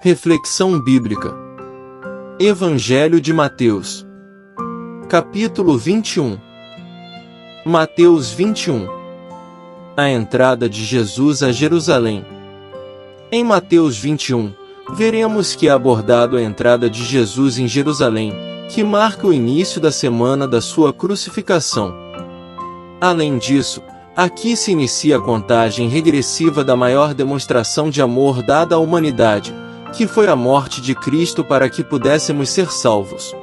Reflexão bíblica. Evangelho de Mateus. Capítulo 21. Mateus 21. A entrada de Jesus a Jerusalém. Em Mateus 21, veremos que é abordado a entrada de Jesus em Jerusalém, que marca o início da semana da sua crucificação. Além disso, aqui se inicia a contagem regressiva da maior demonstração de amor dada à humanidade, que foi a morte de Cristo para que pudéssemos ser salvos.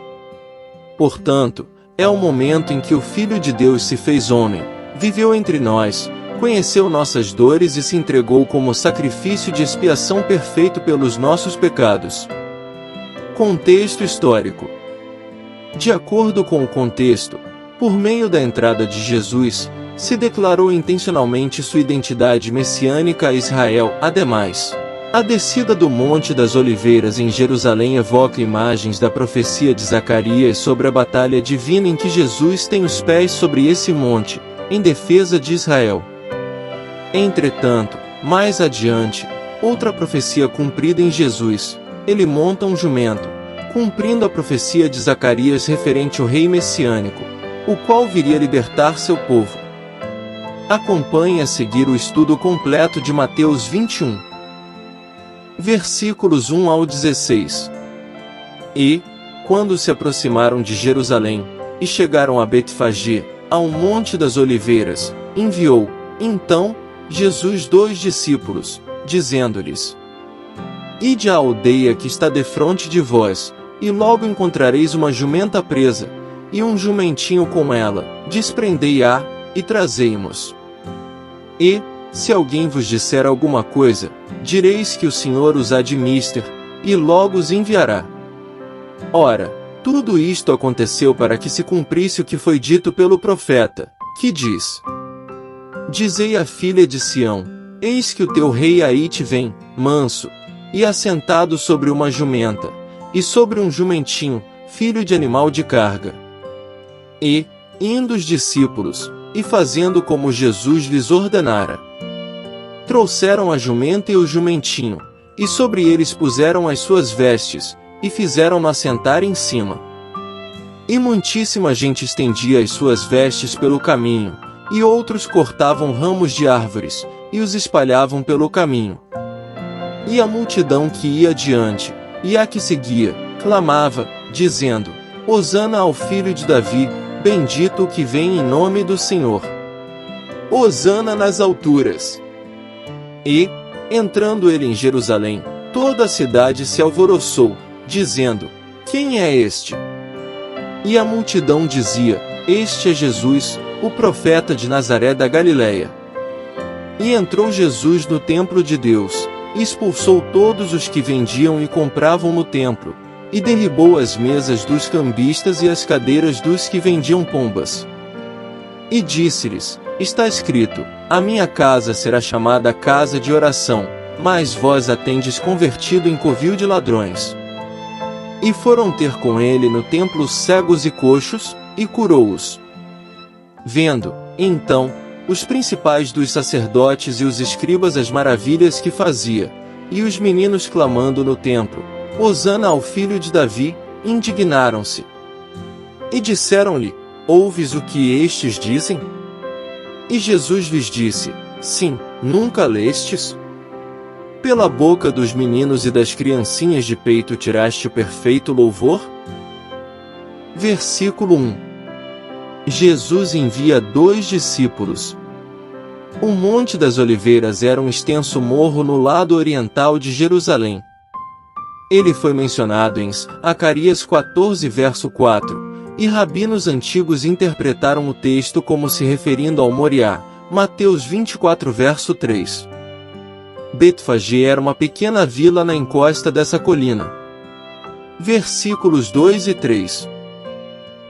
Portanto, é o momento em que o Filho de Deus se fez homem, viveu entre nós, conheceu nossas dores e se entregou como sacrifício de expiação perfeito pelos nossos pecados. Contexto histórico. De acordo com o contexto, por meio da entrada de Jesus, se declarou intencionalmente sua identidade messiânica a Israel. Ademais, a descida do Monte das Oliveiras em Jerusalém evoca imagens da profecia de Zacarias sobre a batalha divina em que Jesus tem os pés sobre esse monte, em defesa de Israel. Entretanto, mais adiante, outra profecia cumprida em Jesus, ele monta um jumento, cumprindo a profecia de Zacarias referente ao rei messiânico, o qual viria libertar seu povo. Acompanhe a seguir o estudo completo de Mateus 21. Versículos 1 ao 16. E, quando se aproximaram de Jerusalém, e chegaram a Betfagé, ao Monte das Oliveiras, enviou, então, Jesus 2 discípulos, dizendo-lhes: Ide à aldeia que está defronte de vós, e logo encontrareis uma jumenta presa, e um jumentinho com ela, desprendei-a, e trazei-mos. E, se alguém vos disser alguma coisa, direis que o Senhor os admister, e logo os enviará. Ora, tudo isto aconteceu para que se cumprisse o que foi dito pelo profeta, que diz: Dizei à filha de Sião: Eis que o teu rei aí te vem, manso, e assentado sobre uma jumenta, e sobre um jumentinho, filho de animal de carga. E, indo os discípulos, e fazendo como Jesus lhes ordenara, trouxeram a jumenta e o jumentinho, e sobre eles puseram as suas vestes, e fizeram-no assentar em cima. E muitíssima gente estendia as suas vestes pelo caminho, e outros cortavam ramos de árvores, e os espalhavam pelo caminho. E a multidão que ia adiante, e a que seguia, clamava, dizendo: Hosana ao filho de Davi, bendito o que vem em nome do Senhor. Hosana nas alturas. E, entrando ele em Jerusalém, toda a cidade se alvoroçou, dizendo: Quem é este? E a multidão dizia: Este é Jesus, o profeta de Nazaré da Galileia. E entrou Jesus no templo de Deus, expulsou todos os que vendiam e compravam no templo, e derribou as mesas dos cambistas e as cadeiras dos que vendiam pombas. E disse-lhes: Está escrito: A minha casa será chamada casa de oração, mas vós a tendes convertido em covil de ladrões. E foram ter com ele no templo cegos e coxos, e curou-os. Vendo, então, os principais dos sacerdotes e os escribas as maravilhas que fazia, e os meninos clamando no templo: Hosana ao filho de Davi, indignaram-se. E disseram-lhe: Ouves o que estes dizem? E Jesus lhes disse: Sim, nunca lestes? Pela boca dos meninos e das criancinhas de peito tiraste o perfeito louvor? Versículo 1. Jesus envia 2 discípulos. O Monte das Oliveiras era um extenso morro no lado oriental de Jerusalém. Ele foi mencionado em Zacarias 14 verso 4, e rabinos antigos interpretaram o texto como se referindo ao Moriá, Mateus 24 verso 3. Betfagé era uma pequena vila na encosta dessa colina. Versículos 2 e 3.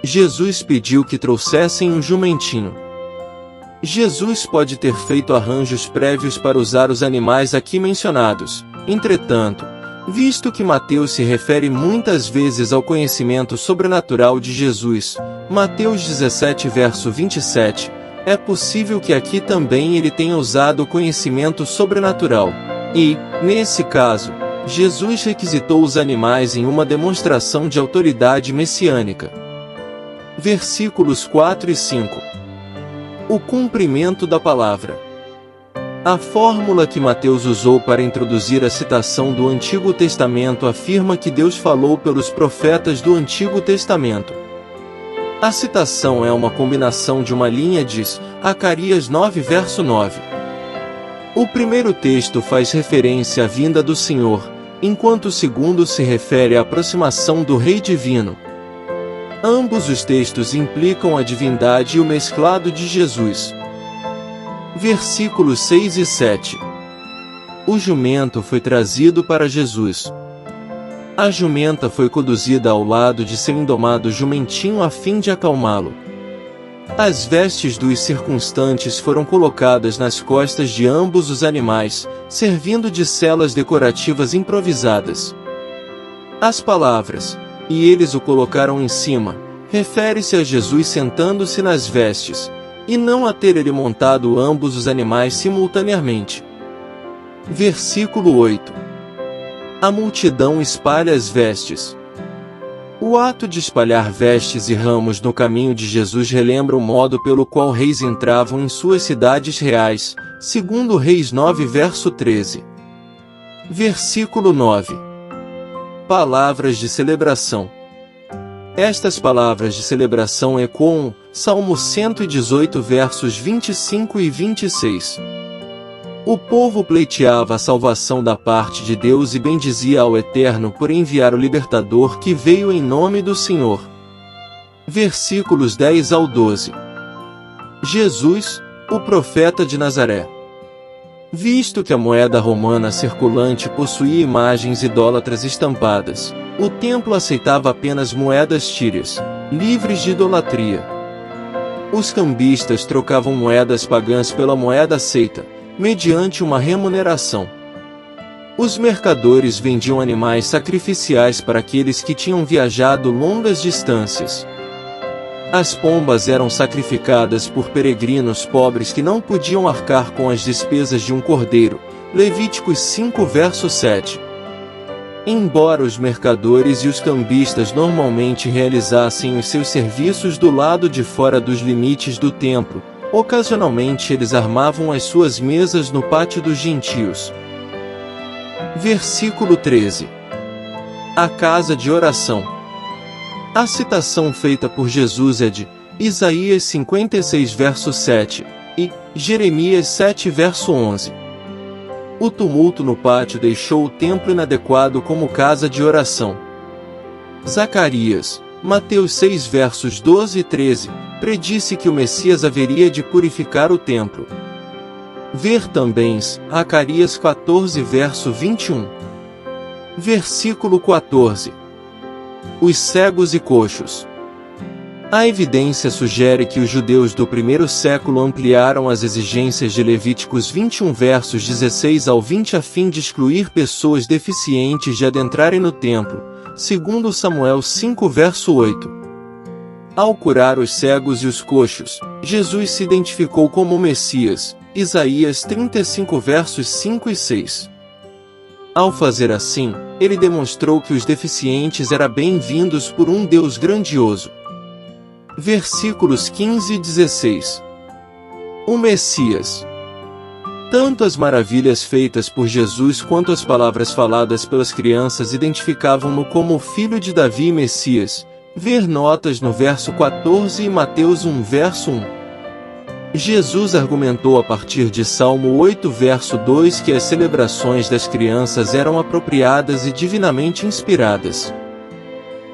Jesus pediu que trouxessem um jumentinho. Jesus pode ter feito arranjos prévios para usar os animais aqui mencionados, entretanto, visto que Mateus se refere muitas vezes ao conhecimento sobrenatural de Jesus, Mateus 17 verso 27, é possível que aqui também ele tenha usado o conhecimento sobrenatural, e, nesse caso, Jesus requisitou os animais em uma demonstração de autoridade messiânica. Versículos 4 e 5. O cumprimento da palavra. A fórmula que Mateus usou para introduzir a citação do Antigo Testamento afirma que Deus falou pelos profetas do Antigo Testamento. A citação é uma combinação de uma linha de Zacarias 9 verso 9. O primeiro texto faz referência à vinda do Senhor, enquanto o segundo se refere à aproximação do Rei Divino. Ambos os textos implicam a divindade e o mesclado de Jesus. Versículos 6 e 7. O jumento foi trazido para Jesus. A jumenta foi conduzida ao lado de seu indomado jumentinho a fim de acalmá-lo. As vestes dos circunstantes foram colocadas nas costas de ambos os animais, servindo de selas decorativas improvisadas. As palavras, "e eles o colocaram em cima", refere-se a Jesus sentando-se nas vestes, e não a ter ele montado ambos os animais simultaneamente. Versículo 8. A multidão espalha as vestes. O ato de espalhar vestes e ramos no caminho de Jesus relembra o modo pelo qual reis entravam em suas cidades reais, segundo Reis 9 verso 13. Versículo 9. Palavras de celebração. Estas palavras de celebração ecoam Salmo 118 versos 25 e 26. O povo pleiteava a salvação da parte de Deus e bendizia ao Eterno por enviar o libertador que veio em nome do Senhor. Versículos 10 ao 12. Jesus, o profeta de Nazaré. Visto que a moeda romana circulante possuía imagens idólatras estampadas, o templo aceitava apenas moedas tírias, livres de idolatria. Os cambistas trocavam moedas pagãs pela moeda aceita, mediante uma remuneração. Os mercadores vendiam animais sacrificiais para aqueles que tinham viajado longas distâncias. As pombas eram sacrificadas por peregrinos pobres que não podiam arcar com as despesas de um cordeiro. Levíticos 5 verso 7. Embora os mercadores e os cambistas normalmente realizassem os seus serviços do lado de fora dos limites do templo, ocasionalmente eles armavam as suas mesas no pátio dos gentios. Versículo 13. A casa de oração. A citação feita por Jesus é de Isaías 56 verso 7 e Jeremias 7 verso 11. O tumulto no pátio deixou o templo inadequado como casa de oração. Zacarias, Mateus 6 versos 12 e 13, predisse que o Messias haveria de purificar o templo. Ver também Zacarias 14 verso 21. Versículo 14. Os cegos e coxos. A evidência sugere que os judeus do primeiro século ampliaram as exigências de Levíticos 21 versos 16 ao 20 a fim de excluir pessoas deficientes de adentrarem no templo, segundo Samuel 5 verso 8. Ao curar os cegos e os coxos, Jesus se identificou como o Messias, Isaías 35 versos 5 e 6. Ao fazer assim, ele demonstrou que os deficientes eram bem-vindos por um Deus grandioso. Versículos 15 e 16. O Messias. Tanto as maravilhas feitas por Jesus quanto as palavras faladas pelas crianças identificavam-no como o filho de Davi e Messias. Ver notas no verso 14 e Mateus 1 verso 1. Jesus argumentou a partir de Salmo 8 verso 2 que as celebrações das crianças eram apropriadas e divinamente inspiradas.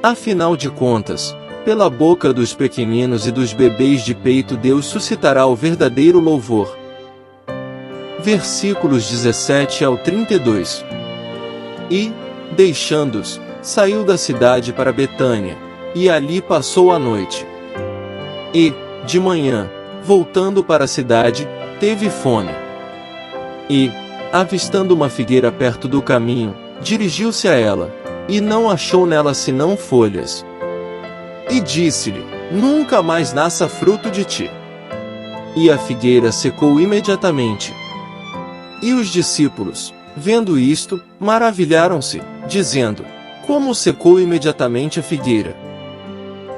Afinal de contas, pela boca dos pequeninos e dos bebês de peito Deus suscitará o verdadeiro louvor. Versículos 17 ao 32. E, deixando-os, saiu da cidade para Betânia, e ali passou a noite. E, de manhã, voltando para a cidade, teve fome. E, avistando uma figueira perto do caminho, dirigiu-se a ela, e não achou nela senão folhas. E disse-lhe: Nunca mais nasça fruto de ti. E a figueira secou imediatamente. E os discípulos, vendo isto, maravilharam-se, dizendo: como secou imediatamente a figueira?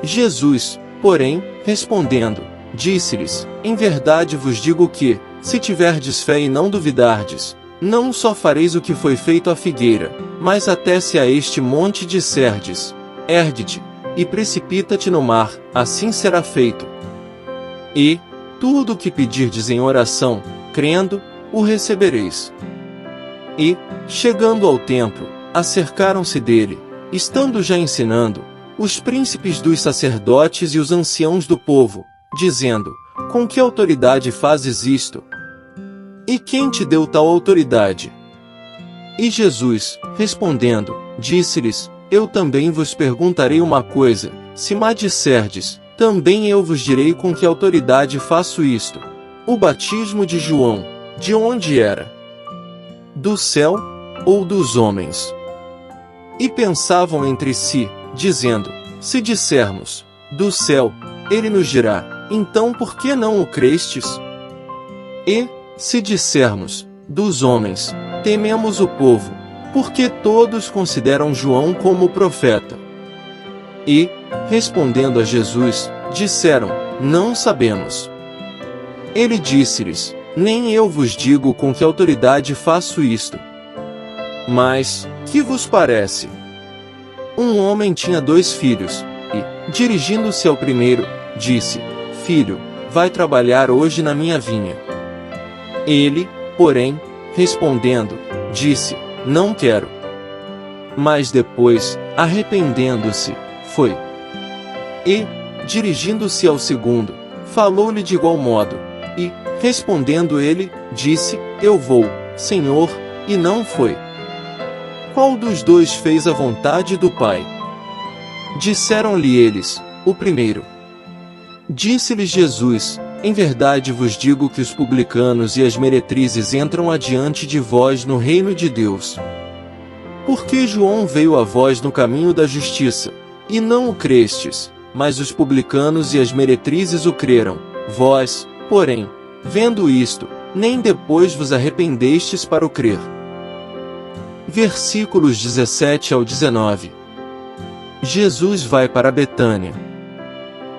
Jesus, porém, respondendo, disse-lhes: em verdade vos digo que, se tiverdes fé e não duvidardes, não só fareis o que foi feito à figueira, mas até se a este monte disserdes: ergue-te, e precipita-te no mar, assim será feito. E, tudo o que pedirdes em oração, crendo, o recebereis. E, chegando ao templo, acercaram-se dele, estando já ensinando, os príncipes dos sacerdotes e os anciãos do povo, dizendo: com que autoridade fazes isto? E quem te deu tal autoridade? E Jesus, respondendo, disse-lhes: eu também vos perguntarei uma coisa, se me disserdes, também eu vos direi com que autoridade faço isto. O batismo de João, de onde era? Do céu, ou dos homens? E pensavam entre si, dizendo: se dissermos, do céu, ele nos dirá: então por que não o crestes? E, se dissermos, dos homens, tememos o povo, porque todos consideram João como profeta. E, respondendo a Jesus, disseram: não sabemos. Ele disse-lhes: nem eu vos digo com que autoridade faço isto. Mas, que vos parece? Um homem tinha 2 filhos, e, dirigindo-se ao primeiro, disse: filho, vai trabalhar hoje na minha vinha. Ele, porém, respondendo, disse: não quero. Mas depois, arrependendo-se, foi. E, dirigindo-se ao segundo, falou-lhe de igual modo. E, respondendo ele, disse: eu vou, Senhor, e não foi. Qual dos 2 fez a vontade do Pai? Disseram-lhe eles: o primeiro. Disse-lhes Jesus: em verdade vos digo que os publicanos e as meretrizes entram adiante de vós no reino de Deus. Porque João veio a vós no caminho da justiça, e não o crestes, mas os publicanos e as meretrizes o creram. Vós, porém, vendo isto, nem depois vos arrependestes para o crer. Versículos 17 ao 19. Jesus vai para Betânia.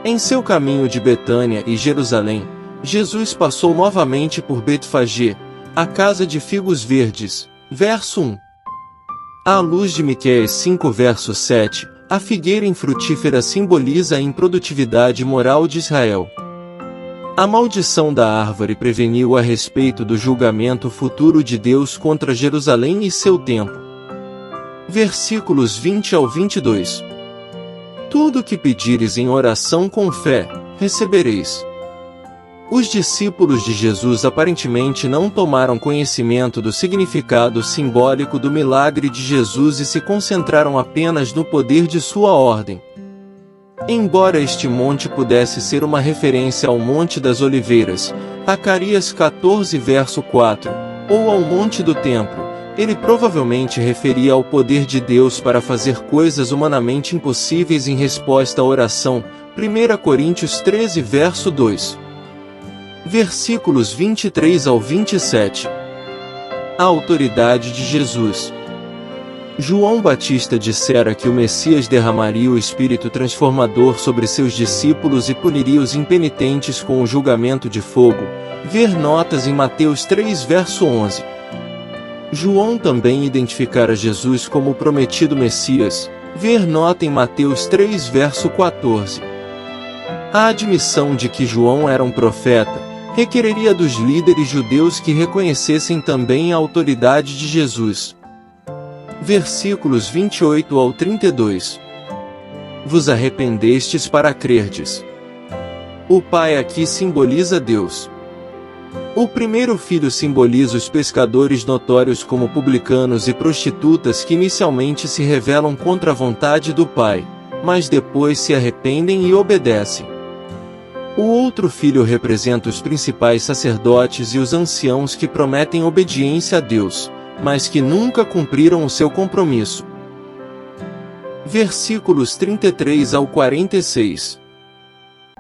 Em seu caminho de Betânia e Jerusalém, Jesus passou novamente por Betfagé, a casa de figos verdes. Verso 1. À luz de Miqueias 5 verso 7, a figueira infrutífera simboliza a improdutividade moral de Israel. A maldição da árvore preveniu a respeito do julgamento futuro de Deus contra Jerusalém e seu templo. Versículos 20 ao 22. Tudo o que pedires em oração com fé, recebereis. Os discípulos de Jesus aparentemente não tomaram conhecimento do significado simbólico do milagre de Jesus e se concentraram apenas no poder de sua ordem. Embora este monte pudesse ser uma referência ao Monte das Oliveiras, Zacarias 14 verso 4, ou ao Monte do Templo, ele provavelmente referia ao poder de Deus para fazer coisas humanamente impossíveis em resposta à oração. 1 Coríntios 13 verso 2. Versículos 23 ao 27. A autoridade de Jesus. João Batista dissera que o Messias derramaria o Espírito transformador sobre seus discípulos e puniria os impenitentes com o julgamento de fogo. Ver notas em Mateus 3 verso 11. João também identificara Jesus como o prometido Messias. Ver nota em Mateus 3 verso 14. A admissão de que João era um profeta requereria dos líderes judeus que reconhecessem também a autoridade de Jesus. Versículos 28 ao 32. Vos arrependestes para crerdes. O Pai aqui simboliza Deus. O primeiro filho simboliza os pescadores notórios como publicanos e prostitutas que inicialmente se rebelam contra a vontade do Pai, mas depois se arrependem e obedecem. O outro filho representa os principais sacerdotes e os anciãos que prometem obediência a Deus, mas que nunca cumpriram o seu compromisso. Versículos 33 ao 46.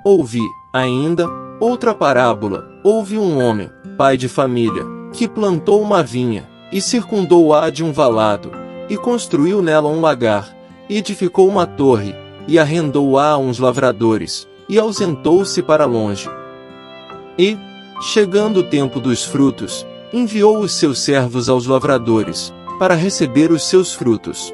Ouvi, ainda, outra parábola. Houve um homem, pai de família, que plantou uma vinha, e circundou-a de um valado, e construiu nela um lagar, e edificou uma torre, e arrendou-a a uns lavradores, e ausentou-se para longe. E, chegando o tempo dos frutos, enviou os seus servos aos lavradores, para receber os seus frutos.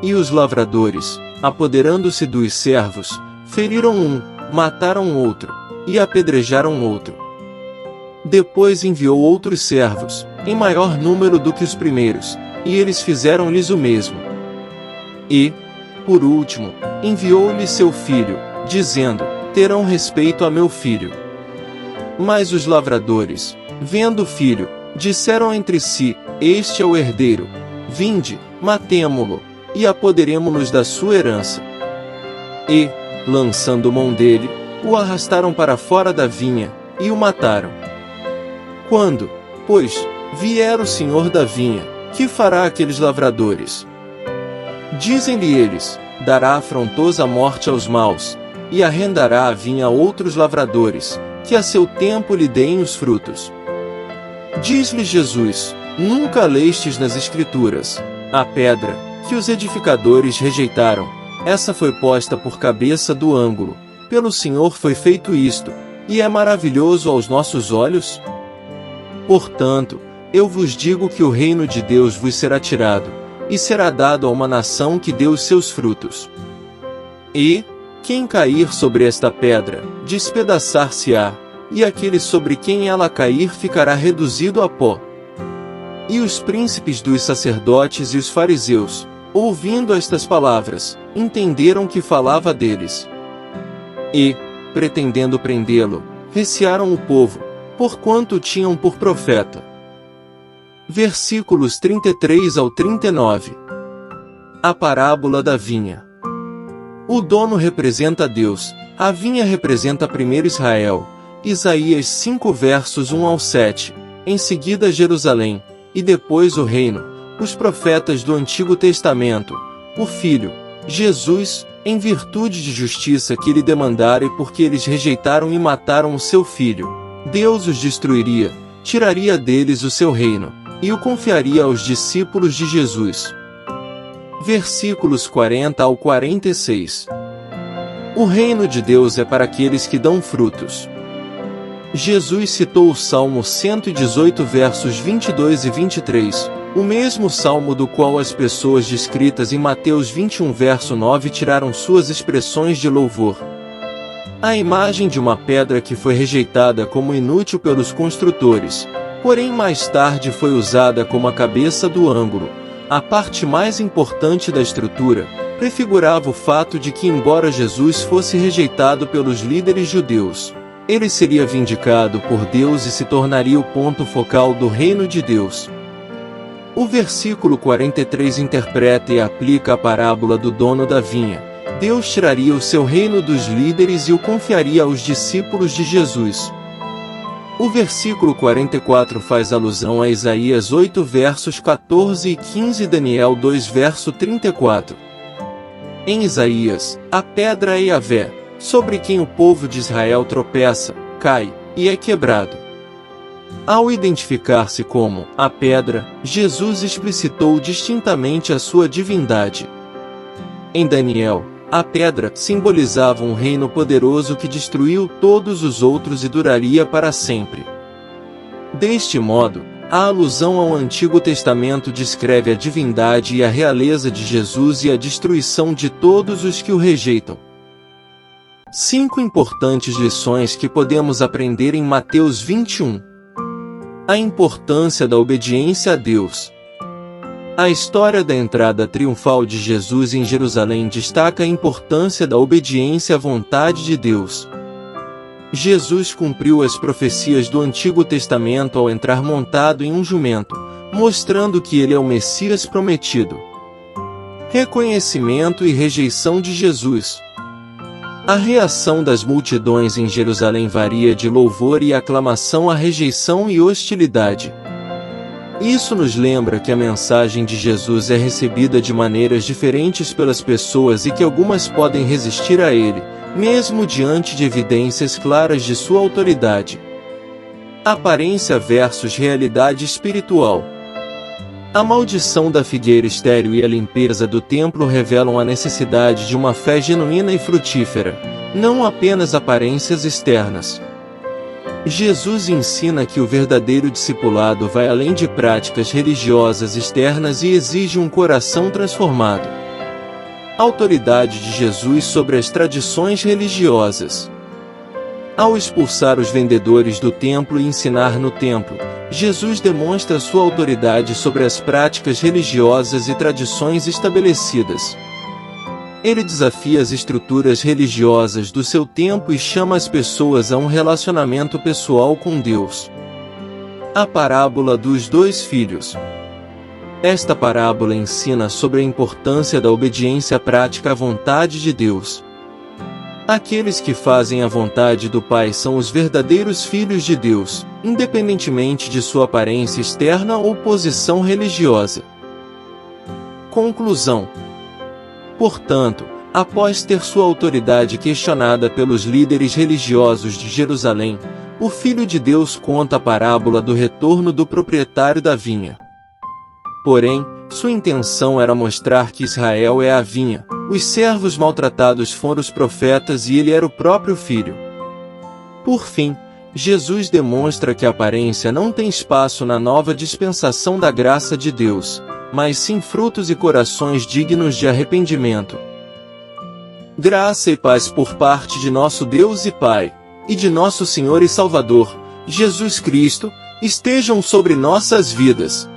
E os lavradores, apoderando-se dos servos, feriram um, mataram outro, e apedrejaram outro. Depois enviou outros servos, em maior número do que os primeiros, e eles fizeram-lhes o mesmo. E, por último, enviou-lhe seu filho, dizendo: terão respeito a meu filho. Mas os lavradores, vendo o filho, disseram entre si: este é o herdeiro. Vinde, matemo-lo, e apoderemo-nos da sua herança. E, lançando mão dele, o arrastaram para fora da vinha, e o mataram. Quando, pois, vier o senhor da vinha, que fará aqueles lavradores? Dizem-lhe eles: dará afrontosa morte aos maus, e arrendará a vinha a outros lavradores, que a seu tempo lhe deem os frutos. Diz-lhe Jesus: nunca lestes nas Escrituras: a pedra, que os edificadores rejeitaram, essa foi posta por cabeça do ângulo, pelo Senhor foi feito isto, e é maravilhoso aos nossos olhos? Portanto, eu vos digo que o reino de Deus vos será tirado, e será dado a uma nação que dê os seus frutos. E, quem cair sobre esta pedra, despedaçar-se-á, e aquele sobre quem ela cair ficará reduzido a pó. E os príncipes dos sacerdotes e os fariseus, ouvindo estas palavras, entenderam que falava deles. E, pretendendo prendê-lo, recearam o povo, porquanto o tinham por profeta. Versículos 33 ao 39. A parábola da vinha. O dono representa Deus, a vinha representa primeiro Israel, Isaías 5 versos 1 ao 7, em seguida Jerusalém, e depois o reino, os profetas do Antigo Testamento, o Filho, Jesus, em virtude de justiça que lhe demandara e porque eles rejeitaram e mataram o seu Filho, Deus os destruiria, tiraria deles o seu reino, e o confiaria aos discípulos de Jesus. Versículos 40 ao 46. O reino de Deus é para aqueles que dão frutos. Jesus citou o Salmo 118 versos 22 e 23, o mesmo salmo do qual as pessoas descritas em Mateus 21 verso 9 tiraram suas expressões de louvor. A imagem de uma pedra que foi rejeitada como inútil pelos construtores, porém mais tarde foi usada como a cabeça do ângulo, a parte mais importante da estrutura, prefigurava o fato de que embora Jesus fosse rejeitado pelos líderes judeus, ele seria vindicado por Deus e se tornaria o ponto focal do reino de Deus. O versículo 43 interpreta e aplica a parábola do dono da vinha. Deus tiraria o seu reino dos líderes e o confiaria aos discípulos de Jesus. O versículo 44 faz alusão a Isaías 8 versos 14 e 15 e Daniel 2 verso 34. Em Isaías, a pedra é Yahvé, sobre quem o povo de Israel tropeça, cai, e é quebrado. Ao identificar-se como a pedra, Jesus explicitou distintamente a sua divindade. Em Daniel, a pedra simbolizava um reino poderoso que destruiu todos os outros e duraria para sempre. Deste modo, a alusão ao Antigo Testamento descreve a divindade e a realeza de Jesus e a destruição de todos os que o rejeitam. 5 importantes lições que podemos aprender em Mateus 21. A importância da obediência a Deus. A história da entrada triunfal de Jesus em Jerusalém destaca a importância da obediência à vontade de Deus. Jesus cumpriu as profecias do Antigo Testamento ao entrar montado em um jumento, mostrando que ele é o Messias prometido. Reconhecimento e rejeição de Jesus. A reação das multidões em Jerusalém varia de louvor e aclamação a rejeição e hostilidade. Isso nos lembra que a mensagem de Jesus é recebida de maneiras diferentes pelas pessoas e que algumas podem resistir a ele, mesmo diante de evidências claras de sua autoridade. Aparência versus realidade espiritual. A maldição da figueira estéril e a limpeza do templo revelam a necessidade de uma fé genuína e frutífera, não apenas aparências externas. Jesus ensina que o verdadeiro discipulado vai além de práticas religiosas externas e exige um coração transformado. A autoridade de Jesus sobre as tradições religiosas. Ao expulsar os vendedores do templo e ensinar no templo, Jesus demonstra sua autoridade sobre as práticas religiosas e tradições estabelecidas. Ele desafia as estruturas religiosas do seu tempo e chama as pessoas a um relacionamento pessoal com Deus. A parábola dos dois filhos. Esta parábola ensina sobre a importância da obediência prática à vontade de Deus. Aqueles que fazem a vontade do Pai são os verdadeiros filhos de Deus, independentemente de sua aparência externa ou posição religiosa. Conclusão. Portanto, após ter sua autoridade questionada pelos líderes religiosos de Jerusalém, o Filho de Deus conta a parábola do retorno do proprietário da vinha. Porém, sua intenção era mostrar que Israel é a vinha, os servos maltratados foram os profetas e ele era o próprio Filho. Por fim, Jesus demonstra que a aparência não tem espaço na nova dispensação da graça de Deus, mas sim frutos e corações dignos de arrependimento. Graça e paz por parte de nosso Deus e Pai, e de nosso Senhor e Salvador, Jesus Cristo, estejam sobre nossas vidas.